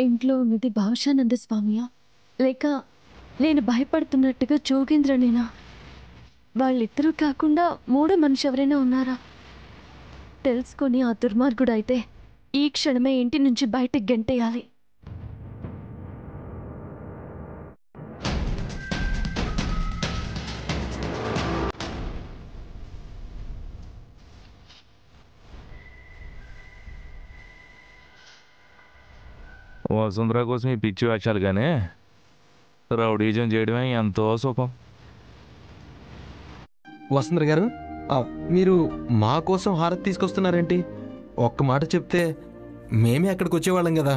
ఇంట్లో ఉన్నది భాషానంద స్వామియా లేక నేను భయపడుతున్నట్టుగా జోగేంద్రనేనా? వాళ్ళిద్దరూ కాకుండా మూడో మనిషి ఎవరైనా ఉన్నారా? తెలుసుకొని ఆ దుర్మార్గుడైతే ఈ క్షణమే ఇంటి నుంచి బయటికి గెంటేయాలి. వసుంధర కోసం ఈ పిచ్చి వేషాలు కానీ రౌడీజం చేయడమే ఎంతో సుఖం. వసుంధర గారు, మీరు మా కోసం హారతి తీసుకొస్తున్నారేంటి? ఒక్క మాట చెప్తే మేమే అక్కడికి వచ్చేవాళ్ళం కదా.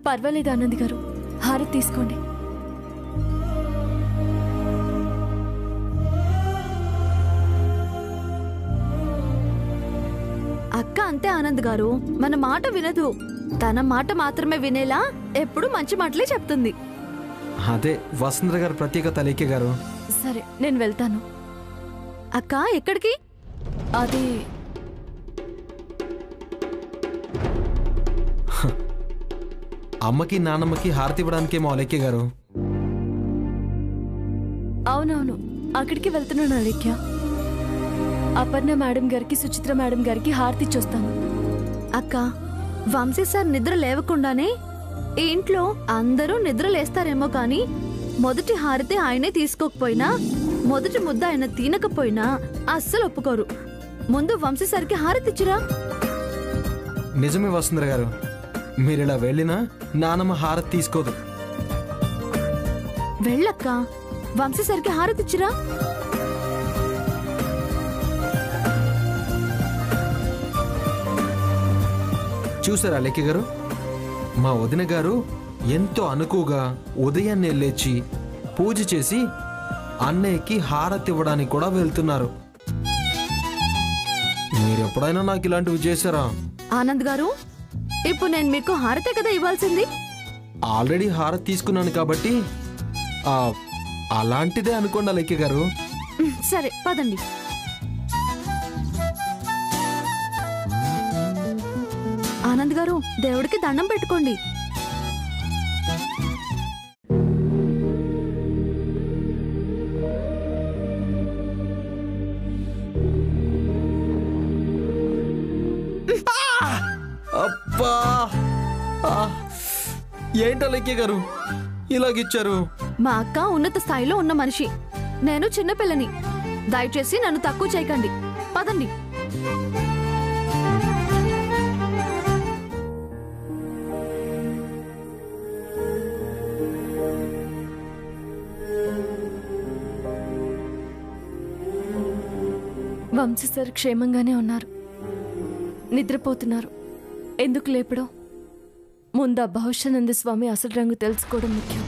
పర్వాలేదు ఆనంద్ గారు, హారతి తీసుకోండి. అక్క అంతే ఆనంద్ గారు, మన మాట వినదు. తన మాట మాత్రమే వినేలా ఎప్పుడు మంచి మాటలే చెప్తుంది. అదే వసుంధర గారు ప్రత్యేకత లేకే గారు. సరే, నేను వెళ్తాను. అక్క ఎక్కడికి? అది అమ్మకి నాన్నమ్మకి హారతి ఇవ్వడానికేమో అలేఖ్య గారు. అవునవును, అక్కడికి వెళ్తున్నాను అలేఖ్య. అపర్ణ మేడం గారికి, సుచిత్ర మేడం గారికి హారతి ఇచ్చొస్తాను. అక్క, వంశీ సార్ నిద్ర లేవకుండానే ఈ ఇంట్లో అందరూ నిద్ర లేస్తారేమో కానీ మొదటి హారతి ఆయనే తీసుకోకపోయినా, మొదటి ముద్ద ఆయన తినకపోయినా అస్సలు ఒప్పుకోరు. ముందు వంశీ సార్కి హారతి ఇచ్చిరా. నిజమే వసుంధర గారు, మీరిలా వెళ్ళినా నానమ్మ హారతి తీసుకోదు. వెళ్ళక్క, వంశీ సార్కి హారతి ఇచ్చిరా. చూసారా లేఖ్య గారు, మా వదిన గారు ఎంతో అనుకువగా ఉదయాన్నే లేచి పూజ చేసి అన్నయ్యకి హారతి ఇవ్వడానికి కూడా వెళ్తున్నారు. మీరెప్పుడైనా నాకు ఇలాంటివి చేశారా? ఆనంద్ గారు, ఇప్పుడు నేను మీకు హారతే కదా ఇవ్వాల్సింది. ఆల్రెడీ హారతి తీసుకున్నాను కాబట్టి అలాంటిదే అనుకోండి లేఖ్య గారు. సరే పదండి. ఆనంద్ గారు, దేవుడికి దండం పెట్టుకోండి. అబ్బా, ఏంటో లేఖ్య గారు ఇలాగిచ్చారు? మా అక్క ఉన్నత స్థాయిలో ఉన్న మనిషి, నేను చిన్నపిల్లని. దయచేసి నన్ను తక్కువ చేయకండి. పదండి. వంశీ సార్ క్షేమంగానే ఉన్నారు, నిద్రపోతున్నారు. ఎందుకు లేపడం? ముందు ఆ భాషానంద స్వామి అసలు రంగు తెలుసుకోవడం ముఖ్యం.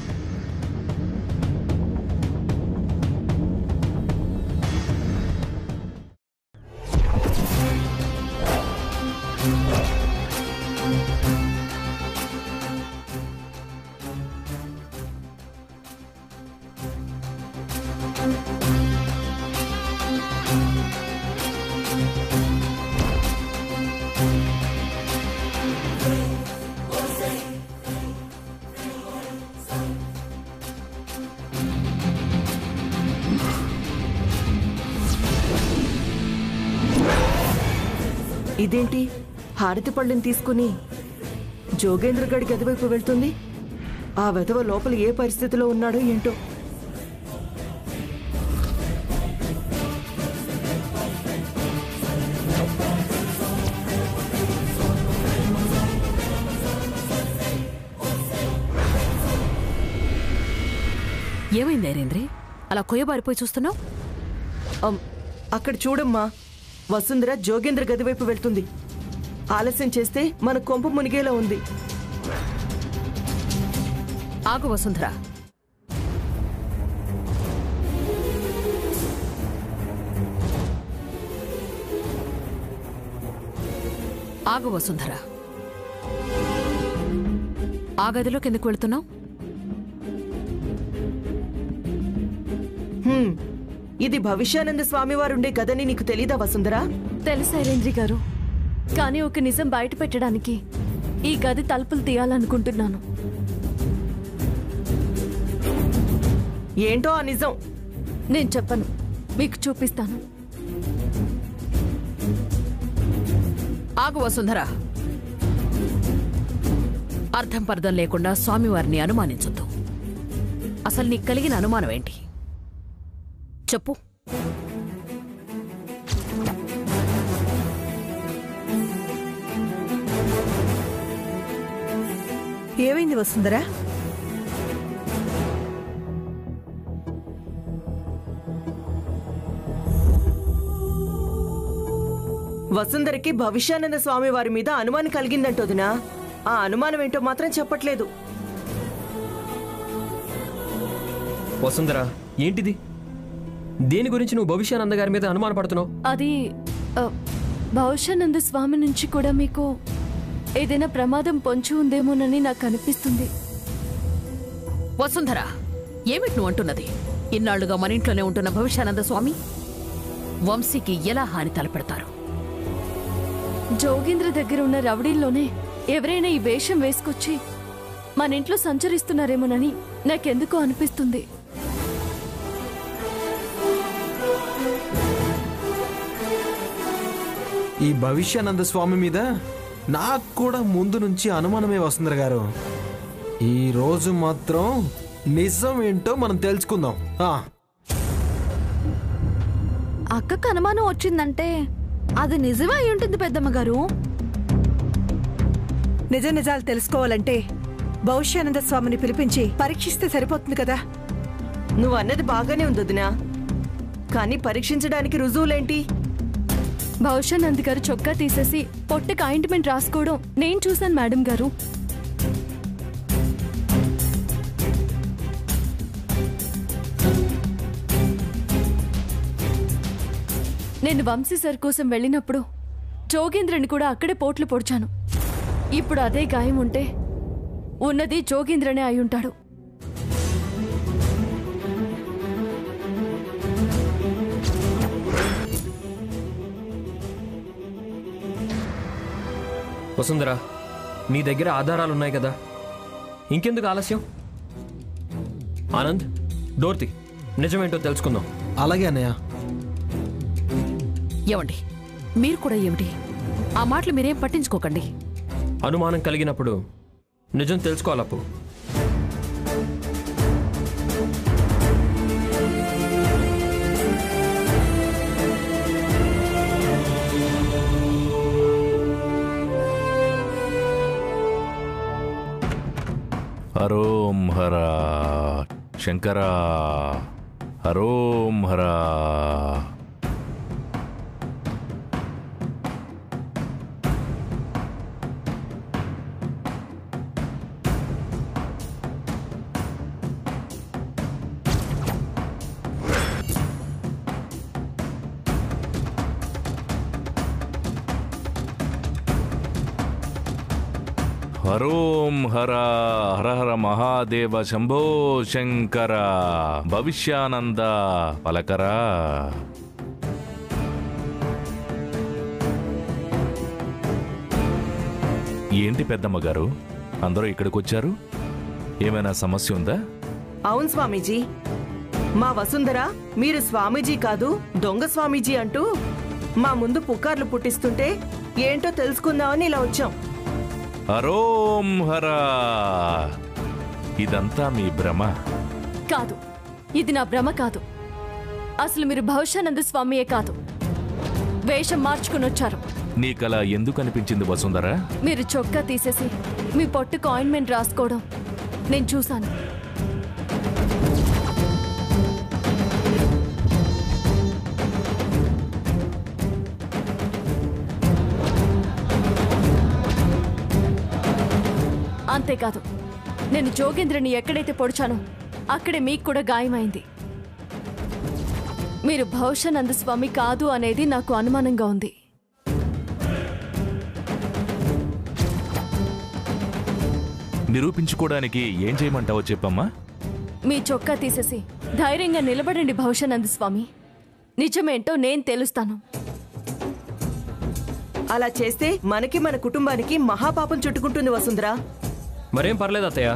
ఇదేంటి, హారతి పళ్ళని తీసుకుని జోగేంద్ర గడి గదివైపు వెళ్తుంది? ఆ వెధవ లోపల ఏ పరిస్థితిలో ఉన్నాడో ఏంటో. ఏమైంది నరేంద్రి, అలా కొయ్యబారిపోయి చూస్తున్నావు? అక్కడ చూడమ్మా, వసుంధర జోగేంద్ర గదివైపు వెళ్తుంది. ఆలస్యం చేస్తే మన కొంప మునిగేలా ఉంది. ఆగు వసుంధర, ఆగు వసుంధర. ఆ గదిలోకి ఎందుకు వెళ్తున్నావు? ఇది భవిష్యానంద స్వామివారుండే గదని నీకు తెలీదా వసుంధరా? తెలుసు ఐరేంద్రి గారు, కానీ ఒక నిజం బయట పెట్టడానికి ఈ గది తలుపులు తీయాలనుకుంటున్నాను. ఏంటో ఆ నిజం? నేను చెప్పను, మీకు చూపిస్తాను. ఆగు వసుంధర. అర్థం పర్థం లేకుండా స్వామివారిని అనుమానించొద్దు. అసలు నీకు కలిగిన అనుమానం ఏంటి చెప్పు. ఏమైంది వసుంధరా? వసుంధరకి భవిష్యానంద స్వామి వారి మీద అనుమానం కలిగిందంటోదినా? ఆ అనుమానం ఏంటో మాత్రం చెప్పట్లేదు. వసుంధర, ఏంటిది? దేని గురించి నువ్వు భవిష్యానంద గారి మీద అనుమానపడుతున్నావు? అది భవిష్యానంద స్వామి నుంచి కూడా మీకు ఏదైనా ప్రమాదం పొంచి ఉందేమోనని నాకు అనిపిస్తుంది. వసుంధర, ఏమిటి నువ్వు అంటున్నది? ఇన్నాళ్లుగా మన ఇంట్లోనే ఉంటున్న భవిష్యానంద స్వామి వంశీకి ఎలా హాని తలపెడతారు? జోగేంద్ర దగ్గర ఉన్న రౌడీల్లోనే ఎవరైనా ఈ వేషం వేసుకొచ్చి మన ఇంట్లో సంచరిస్తున్నారేమోనని నాకెందుకో అనిపిస్తుంది. ఈ భవిష్యానంద స్వామి మీద నాకు కూడా ముందు నుంచి అనుమానమే వసుంధర గారు. ఈ రోజు మాత్రం నిజం ఏంటో మనం తెలుసుకుందాం. అక్కకు అనుమానం వచ్చిందంటే అది నిజమే అయి ఉంటుంది పెద్దమ్మ గారు. నిజ నిజాలు తెలుసుకోవాలంటే భవిష్యానంద స్వామిని పిలిపించి పరీక్షిస్తే సరిపోతుంది కదా. నువ్వు అన్నది బాగానే ఉంది వదినా, కానీ పరీక్షించడానికి రుజువులేంటి? భవిష్యానంద్ గారు చొక్కా తీసేసి పొట్టకి ఆయింట్మెంట్ రాసుకోవడం నేను చూశాను మేడం గారు. నేను వంశీ సార్ కోసం వెళ్ళినప్పుడు జోగేంద్రని కూడా అక్కడే పోట్లు పొడిచాను. ఇప్పుడు అదే గాయం ఉంటే ఉన్నది జోగేంద్రనే అయి ఉంటాడు. వసుంధర, నీ దగ్గర ఆధారాలున్నాయి కదా, ఇంకెందుకు ఆలస్యం? ఆనంద్, డోర్తి, నిజమేంటో తెలుసుకుందాం. అలాగే అన్నయ్య. ఏమండి, మీరు కూడా ఏమిటి ఆ మాటలు మీరేం పట్టించుకోకండి. అనుమానం కలిగినప్పుడు నిజం తెలుసుకోవాలప్పు. హరోం హర శంకర, హరోం హర. హరోం హర హర హర మహాదేవ శంభో శంకర, భవిష్యానంద పలకరా. ఏంటి పెద్దమ్మ గారు, అందరూ ఇక్కడికి వచ్చారు? ఏమైనా సమస్య ఉందా? అవును స్వామీజీ, మా వసుంధర మీరు స్వామీజీ కాదు దొంగ స్వామీజీ అంటూ మా ముందు పుకార్లు పుట్టిస్తుంటే ఏంటో తెలుసుకుందామని ఇలా వచ్చాం. హరోం హర, ఇదంతా మీ భ్రమ కాదు, ఇది నా భ్రమ కాదు. అసలు మీరు భవిష్యానంద స్వామియే కాదు, వేషం మార్చుకుని వచ్చారు. నీకలా ఎందుకు అనిపించింది వసుంధర? మీరు చొక్కా తీసేసి మీ పొట్టుకు ఆయింట్మెంట్ రాసుకోవడం నేను చూశాను. అంతేకాదు, నేను జోగేంద్రని ఎక్కడైతే పొడిచానో అక్కడే మీకు కూడా గాయమైంది. మీరు భవిష్యానంద స్వామి కాదు అనేది నాకు అనుమానంగా ఉంది. నిరూపించుకోవడానికి ఏం చేయమంటావో చెప్పమ్మా. మీ చొక్కా తీసేసి ధైర్యంగా నిలబడండి భవిష్యానంద స్వామి. నిజమేంటో నేను తెలుస్తాను. అలా చేస్తే మనకి మన కుటుంబానికి మహాపాపం చుట్టుకుంటుంది వసుంధరా. మరేం పర్లేదు అత్తయ్య,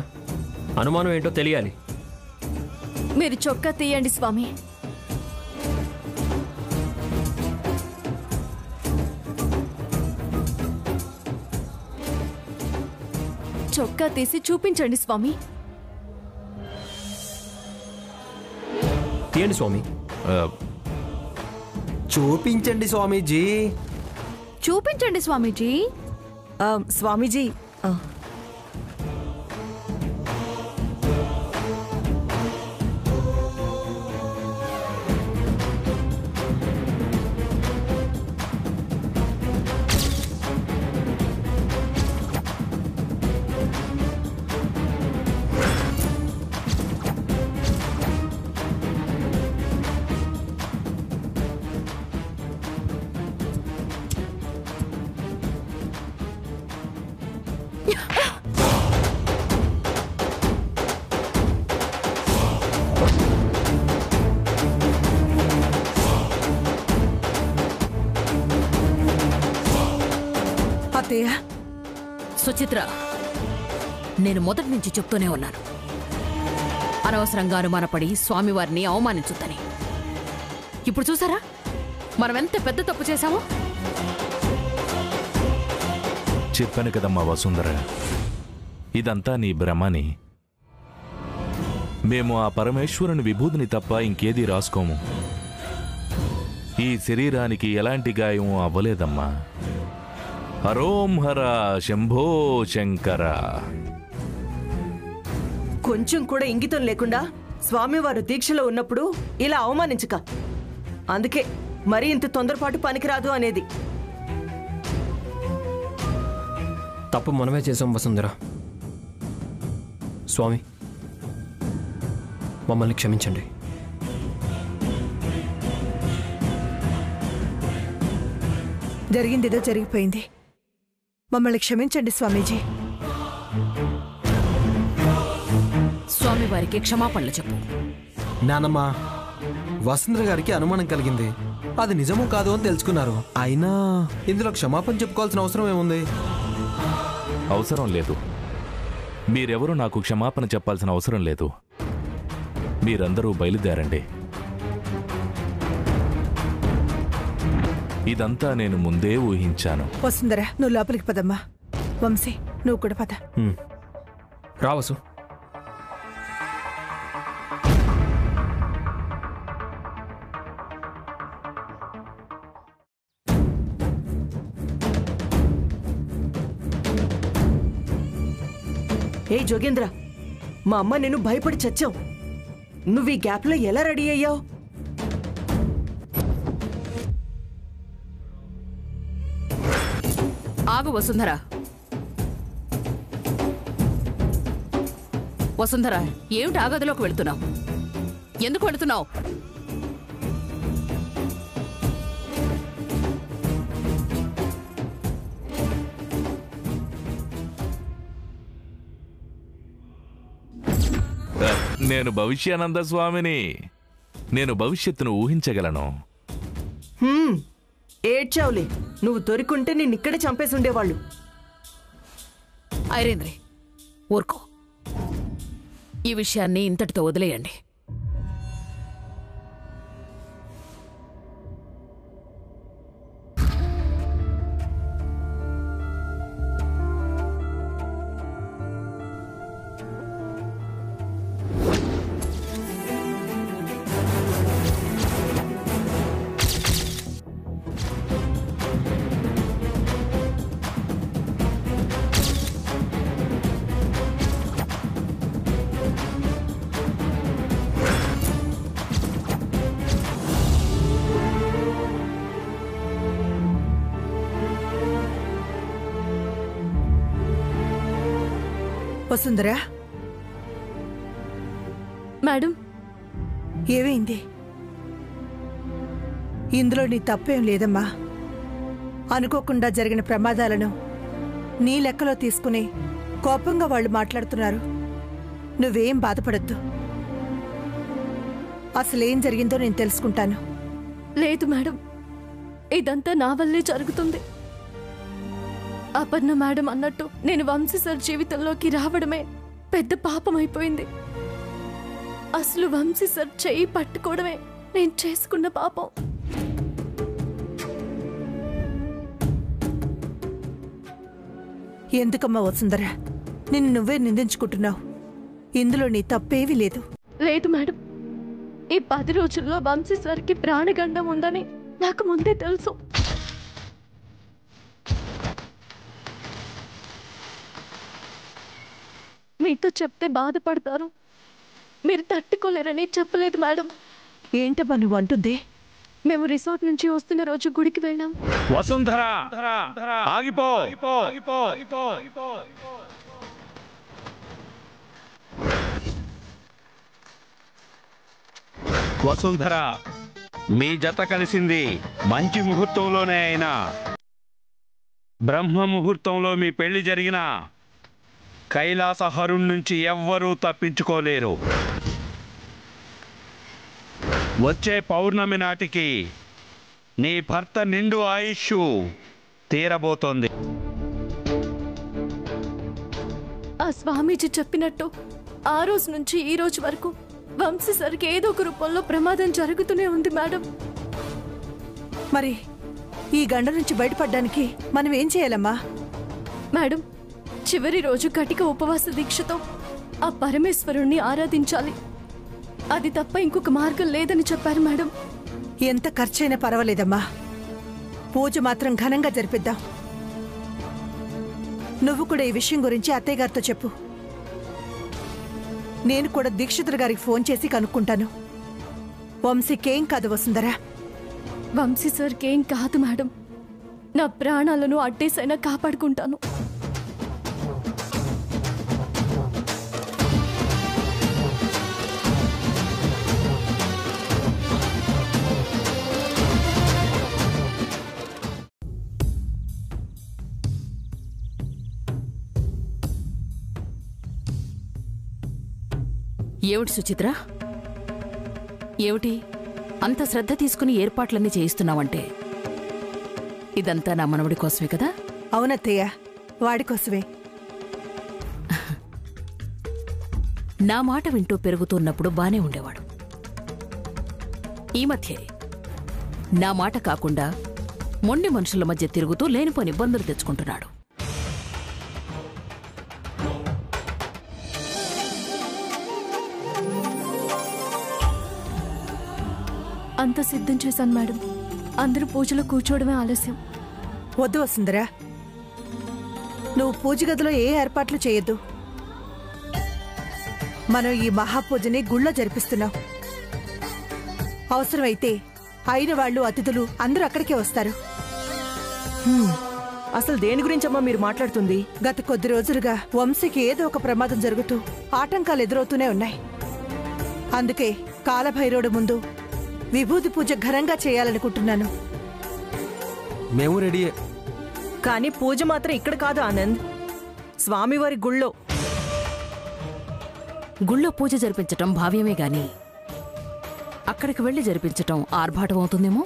అనుమానం ఏంటో తెలియాలి. మీరు చొక్కా తీయండి స్వామి. చొక్కా తీసి చూపించండి స్వామి. తీయండి స్వామి. చూపించండి స్వామీజీ. చూపించండి స్వామీజీ. స్వామీజీ, అత్తయ్య, సుచిత్ర, నేను మొదటి నుంచి చెప్తూనే ఉన్నాను, అనవసరంగా అనుమానపడి స్వామివారిని అవమానించుద్దని. ఇప్పుడు చూసారా మనం ఎంత పెద్ద తప్పు చేశామో. చెప్పాను కదమ్మా వసుంధర, ఇదంతా నీ భ్రమని. మేము ఆ పరమేశ్వరుని విభూతిని తప్ప ఇంకేదీ రాసుకోము. ఈ శరీరానికి ఎలాంటి గాయం అవ్వలేదమ్మా. హరోం హర శంభో శంకర. కొంచెం కూడా ఇంగితం లేకుండా స్వామివారు దీక్షలో ఉన్నప్పుడు ఇలా అవమానించక. అందుకే మరి ఇంత తొందరపాటు పనికిరాదు అనేది. తప్పు మనమే చేసాం వసుంధర. స్వామి, మమ్మల్ని క్షమించండి. జరిగిందేదో జరిగిపోయింది. మమ్మల్ని క్షమించండి స్వామీజీ. స్వామివారికి క్షమాపణలు చెప్పు. నానమ్మా, వసుంధర గారికి అనుమానం కలిగింది. అది నిజమో కాదో అని తెలుసుకున్నారు. అయినా ఇందులో క్షమాపణ చెప్పుకోవాల్సిన అవసరం ఏముంది? అవసరం లేదు. మీరెవరూ నాకు క్షమాపణ చెప్పాల్సిన అవసరం లేదు. మీరందరూ బయలుదేరండి. ఇదంతా నేను ముందే ఊహించాను. వసుంధర, నువ్వు లోపలికి పదమ్మా. వంశీ, నువ్వు కూడా పద. రావసు. ఏ జోగేంద్ర, మా అమ్మ నేను భయపడి చచ్చావు. నువ్వు ఈ గ్యాప్లో ఎలా రెడీ అయ్యావు? ఆగు వసుంధర. వసుంధర, ఏమిటి ఆ గదిలోకి వెళుతున్నావు? ఎందుకు వెళుతున్నావు? నేను భవిష్యానంద స్వామిని. నేను భవిష్యత్తును ఊహించగలను. ఏడ్చావులే. నువ్వు దొరికుంటే నిన్నిక్కడే చంపేసి ఉండేవాళ్ళు. ఐరేంద్రి, ఊరుకో. ఈ విషయాన్ని ఇంతటితో వదిలేయండి. వసుంధర, మేడం, ఏమైంది? ఇందులో నీ తప్పేం లేదమ్మా. అనుకోకుండా జరిగిన ప్రమాదాలను నీ లెక్కలో తీసుకుని కోపంగా వాళ్ళు మాట్లాడుతున్నారు. నువ్వేం బాధపడద్దు. అసలేం జరిగిందో నేను తెలుసుకుంటాను. లేదు మేడం, ఇదంతా నా వల్లే జరుగుతుంది. అపర్ణ మేడం అన్నట్టు నేను వంశీ సార్ జీవితంలోకి రావడమే పెద్ద పాపం అయిపోయింది. అసలు వంశీ సార్ చెయ్యి పట్టుకోవడమే నేను చేసుకున్న పాపం. ఎందుకమ్మా వసుంధర, నిన్ను నువ్వే నిందించుకుంటున్నావు? ఇందులో నీ తప్పేవీ లేదు. లేదు మేడం, ఈ 10 రోజుల్లో వంశీ సార్కి ప్రాణగండం ఉందని నాకు ముందే తెలుసు. మీతో చెప్తే బాధపడతారు, మీరు తట్టుకోలేరని చెప్పలేదు మేడం. ఏంటమ్మా నువ్వు అంటుంది? మేము రిసార్ట్ నుంచి వస్తున్న రోజు గుడికి వెళ్ళాం. వసుంధర ఆగిపో. వసుంధర, మీ జత కలిసింది మంచి ముహూర్తంలోనే అయినా బ్రహ్మ ముహూర్తంలో మీ పెళ్లి జరిగిన కైలాస హరుణ్ నుంచి ఎవ్వరూ తప్పించుకోలేరు. వచ్చే పౌర్ణమి నాటికి నీ భర్త నిండు ఆయుష్ తీరబోతోంది. ఆ స్వామీజీ చెప్పినట్టు ఆ రోజు నుంచి ఈ రోజు వరకు వంశీ సార్కి ఏదో ఒక రూపంలో ప్రమాదం జరుగుతూనే ఉంది మేడం. మరి ఈ గండ నుంచి బయటపడడానికి మనం ఏం చేయాలమ్మా? మేడం, చివరి రోజు కటిక ఉపవాస దీక్షతో ఆ పరమేశ్వరుణ్ణి ఆరాధించాలి. అది తప్ప ఇంకొక మార్గం లేదని చెప్పారు మేడం. ఎంత ఖర్చైనా పర్వాలేదమ్మా, పూజ మాత్రం ఘనంగా జరిపిద్దాం. నువ్వు కూడా ఈ విషయం గురించి అత్తయ్య గారితో చెప్పు. నేను కూడా దీక్షితుల గారికి ఫోన్ చేసి కనుక్కుంటాను. వంశీకేం కాదు వసుంధరా. వంశీ సార్కి ఏం కాదు మేడం, నా ప్రాణాలను అడ్డేసైనా కాపాడుకుంటాను. ఏమిటి సుచిత్ర, ఏమిటి అంత శ్రద్ధ తీసుకుని ఏర్పాట్లన్నీ చేయిస్తున్నావంటే ఇదంతా నా మనవడి కోసమే కదా? అవునత్తయ్య, వాడి కోసమే. నా మాట వింటూ పెరుగుతున్నప్పుడు బానే ఉండేవాడు. ఈ మధ్య నా మాట కాకుండా మొండి మనుషుల మధ్య తిరుగుతూ లేనిపోని ఇబ్బందులు తెచ్చుకుంటున్నాడు. అంతా సిద్ధం చేశాను మేడం, అందరూ పూజలో కూర్చోవడమే ఆలస్యం. వద్దు వసుంధరా, నువ్వు పూజ గదిలో ఏ ఏర్పాట్లు చేయొద్దు. మనం ఈ మహాపూజని గుళ్ళో జరిపిస్తున్నాం. అవసరమైతే అయిన వాళ్ళు అతిథులు అందరూ అక్కడికే వస్తారు. అసలు దేని గురించమ్మా మీరు మాట్లాడుతుంది? గత కొద్ది రోజులుగా వంశీకి ఏదో ఒక ప్రమాదం జరుగుతూ ఆటంకాలు ఎదురవుతూనే ఉన్నాయి. అందుకే కాలభైరవుడు ముందు విభూతి పూజ ఘనంగా చేయాలనుకుంటున్నాను. మేము రెడీ. కానీ పూజ మాత్రం ఇక్కడ కాదు ఆనంద్, స్వామివారి గుళ్ళో. గుళ్ళో పూజ జరిపించటం భావ్యమే గాని అక్కడికి వెళ్లి జరిపించటం ఆర్భాటం అవుతుందేమో.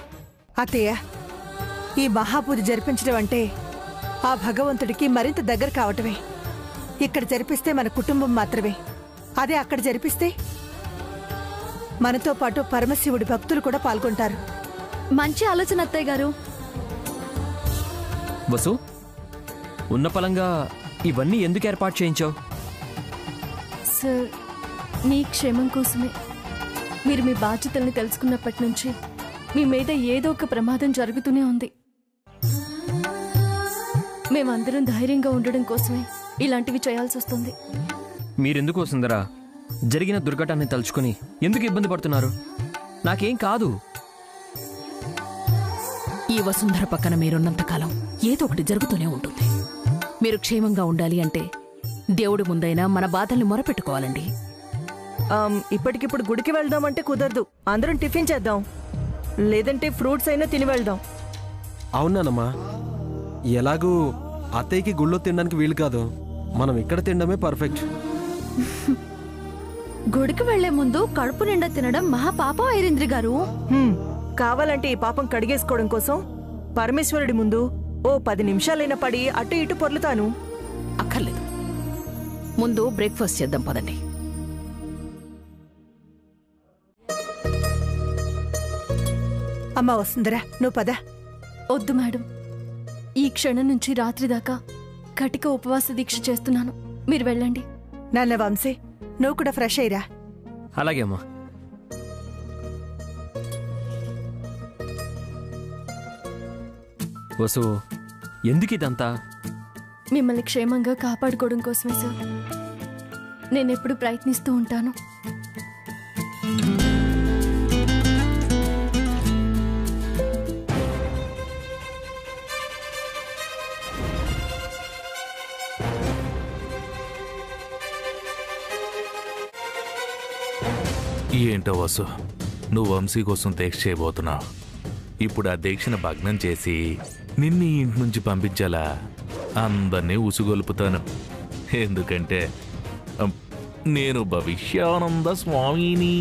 అత్తయ్య, ఈ మహాపూజ జరిపించడం అంటే ఆ భగవంతుడికి మరింత దగ్గర కావటమే. ఇక్కడ జరిపిస్తే మన కుటుంబం మాత్రమే, అదే అక్కడ జరిపిస్తే మనతో పాటు పరమశివుడి భక్తులు కూడా పాల్గొంటారు. మంచి ఆలోచన అత్తయ్య గారు. వసు, ఉన్న పలంగా ఇవన్నీ ఎందుకు ఏర్పాటు చేయించావు? సార్, మీ క్షేమం కోసమే. మీరు మీ బాధ్యతల్ని తెలుసుకున్నప్పటి నుంచి మీ మీద ఏదో ఒక ప్రమాదం జరుగుతూనే ఉంది. మేమందరం ధైర్యంగా ఉండడం కోసమే ఇలాంటివి చేయాల్సి వస్తుంది. మీరెందుకు వసుంధరా జరిగిన దుర్ఘటనని తలుచుకుని ఎందుకు ఇబ్బంది పడుతున్నారు? నాకేం కాదు. ఈ వసుంధర పక్కన మీరున్నంతకాలం ఏదో ఒకటి జరుగుతూనే ఉంటుంది. మీరు క్షేమంగా ఉండాలి అంటే దేవుడి ముందైనా మన బాధల్ని మొరపెట్టుకోవాలండి. ఇప్పటికిప్పుడు గుడికి వెళ్దామంటే కుదరదు. అందరం టిఫిన్ చేద్దాం, లేదంటే ఫ్రూట్స్ అయినా తిని వెళ్దాం. అవునానమ్మా, ఎలాగూ అత్తయ్యకి గుళ్ళో తినడానికి వీలు కాదు. మనం ఇక్కడ తినడమే పర్ఫెక్ట్. గుడికి వెళ్లే ముందు కడుపు నిండా తినడం మహాపాపం ఐరింద్రి గారు. కావాలంటే ఈ పాపం కడిగేసుకోవడం కోసం పరమేశ్వరుడి ముందు ఓ 10 నిమిషాలైనా పడి అటు ఇటు పొర్లుతాను. అక్కర్లేదు. ముందు బ్రేక్ఫాస్ట్ చేద్దాం పదండి. అమ్మా వసుంధరా, నువ్వు పద. వద్దు మేడం, ఈ క్షణం నుంచి రాత్రి దాకా కటిక ఉపవాస దీక్ష చేస్తున్నాను. మీరు వెళ్ళండి. నాన్న వంశీ, నువ్వు కూడా ఫ్రెష్ అయ్యిరా. అలాగే అమ్మా. వసు, ఎందుకు ఇదంతా? మిమ్మల్ని క్షేమంగా కాపాడుకోవడం కోసమే సార్. నేనెప్పుడు ప్రయత్నిస్తూ ఉంటాను. ఏంటో వసు, నువ్వు వంశీ కోసం దీక్ష చేయబోతున్నావు. ఇప్పుడు ఆ దీక్షను భగ్నం చేసి నిన్ను ఈ ఇంటి నుంచి పంపించాలా? అందరినీ ఉసుగొలుపుతాను. ఎందుకంటే నేను భవిష్యానంద స్వామిని.